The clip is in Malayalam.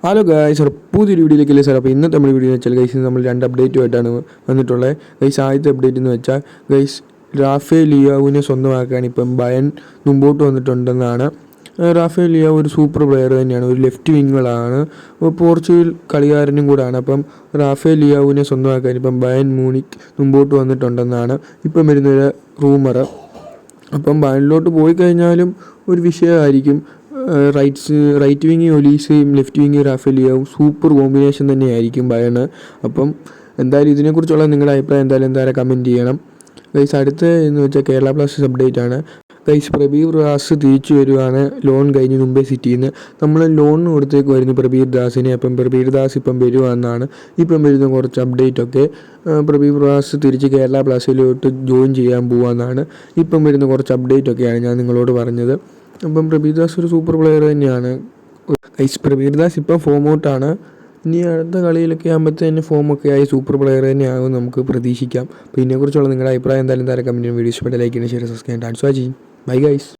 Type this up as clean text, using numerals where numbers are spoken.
ഹലോ ഗൈസ്, ഒരു പുതിയൊരു വീഡിയോയിലേക്ക് സാർ. അപ്പോൾ ഇന്നത്തെ നമ്മുടെ വീഡിയോ എന്ന് വെച്ചാൽ ഗൈസ് നമ്മൾ രണ്ട് അപ്ഡേറ്റുമായിട്ടാണ് വന്നിട്ടുള്ളത്. ഗൈസ് ആദ്യത്തെ അപ്ഡേറ്റ് എന്ന് വെച്ചാൽ ഗൈസ് റാഫേൽ ലിയാവിനെ സ്വന്തമാക്കാൻ ഇപ്പം ബയൺ മുമ്പോട്ട് വന്നിട്ടുണ്ടെന്നാണ്. റാഫേൽ ലിയാവ് ഒരു സൂപ്പർ പ്ലെയർ തന്നെയാണ്, ഒരു ലെഫ്റ്റ് വിങ്ങറാണ്, പോർച്ചുഗൽ കളിക്കാരനും കൂടാണ്. അപ്പം റാഫേൽ ലിയാവിനെ സ്വന്തമാക്കാൻ ഇപ്പം ബയൺ മ്യൂണിക്ക് മുമ്പോട്ട് വന്നിട്ടുണ്ടെന്നാണ് ഇപ്പം വരുന്നൊരു റൂമർ. അപ്പം ബയണിലോട്ട് പോയി കഴിഞ്ഞാലും ഒരു വിഷയമായിരിക്കും. റൈറ്റ് വിങ് ഒലീസയും ലെഫ്റ്റ് വിങ് റാഫേൽ ലിയാവും സൂപ്പർ കോമ്പിനേഷൻ തന്നെയായിരിക്കും ബയണ്. അപ്പം എന്തായാലും ഇതിനെക്കുറിച്ചുള്ള നിങ്ങളുടെ അഭിപ്രായം എന്തായാലും കമൻറ്റ് ചെയ്യണം. ഗൈസ് അടുത്ത എന്ന് വെച്ചാൽ കേരള ബ്ലാസ്റ്റേഴ്സ് അപ്ഡേറ്റ് ആണ്. ഗൈസ് പ്രബീർ ദാസ് തിരിച്ചു വരുവാണ് ലോൺ കഴിഞ്ഞ് മുംബൈ സിറ്റിയിൽ നിന്ന്. നമ്മൾ ലോണിന് കൊടുത്തേക്കുമായിരുന്നു പ്രബീർ ദാസിനെ. അപ്പം പ്രബീർ ദാസ് ഇപ്പം വരുവാന്നാണ് ഇപ്പം വരുന്ന കുറച്ച് അപ്ഡേറ്റൊക്കെ. പ്രബീർ ദാസ് തിരിച്ച് കേരള ബ്ലാസ്റ്റേഴ്സിലോട്ട് ജോയിൻ ചെയ്യാൻ പോവാന്നാണ് ഇപ്പം വരുന്ന കുറച്ച് അപ്ഡേറ്റൊക്കെയാണ് ഞാൻ നിങ്ങളോട് പറഞ്ഞത്. അപ്പം പ്രബീർ ദാസ് ഒരു സൂപ്പർ പ്ലെയർ തന്നെയാണ്. ഗൈസ് പ്രബീർ ദാസ് ഇപ്പം ഫോം ഔട്ടാണ്. ഇനി അടുത്ത കളിയിലൊക്കെ ആകുമ്പോഴത്തേന് ഫോമൊക്കെ ആയി സൂപ്പർ പ്ലെയർ തന്നെയാകും നമുക്ക് പ്രതീക്ഷിക്കാം. അപ്പോൾ ഇതിനെക്കുറിച്ചുള്ള നിങ്ങളുടെ അഭിപ്രായം എന്തായാലും കമൻറ്റ് വീഡിയോ ഇഷ്ടപ്പെട്ട ലൈക്ക് ചെയ്യുന്ന ശേഷം subscribe. Thanks for watching. Bye guys.